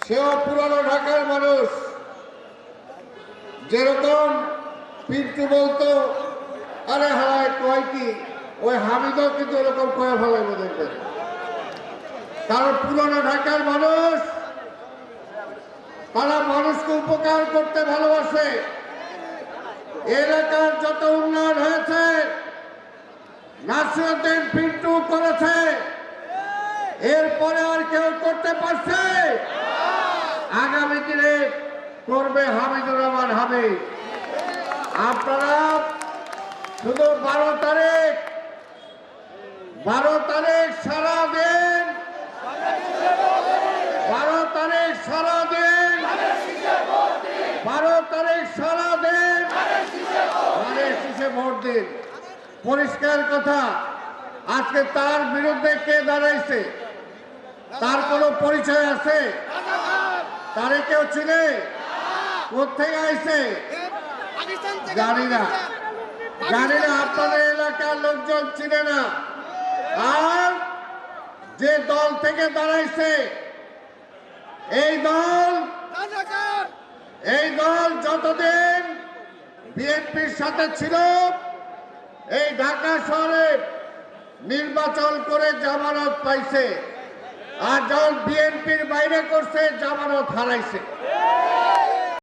সেও পুরানো ঢাকার মানুষ। যেরকম পিন্টু বলতো আরে হারায় কয় কি, ওই হামিদও কিন্তু এরকম কয়ে ফেলাইব দেখবেন। কারণ পুরানো ঢাকার মানুষ, তারা মানুষকে উপকার করতে ভালোবাসে। এলাকার যত উন্নয়ন হয়েছে নাসিরউদ্দিন পিন্টু করেছে, এরপরে আর কেউ করতে পারছে? আগামী দিনে করবে হামিদুর রহমান হামিদ। আপনারা শুধু 12 তারিখ সারা দিন, 12 তারিখ সারা দিন, 12 তারিখ সারা দিন শীষে ভোট দিন। পরিষ্কার কথা, আজকে তার বিরুদ্ধে কে দাঁড়াইছে, তার কোনো পরিচয় আছে? তারে কেউ চিনে? কোথেকে আইছে জানি না, আপনাদের এলাকার লোকজন চিনে না। আর যে দল থেকে দাঁড়াইছে এই দল যতদিন বিএনপির সাথে ছিল, এই ঢাকা শহরে নির্বাচন করে জামানত পাইছে, আর যখন বিএনপির বাইরে করছে জামানত হারাইছে।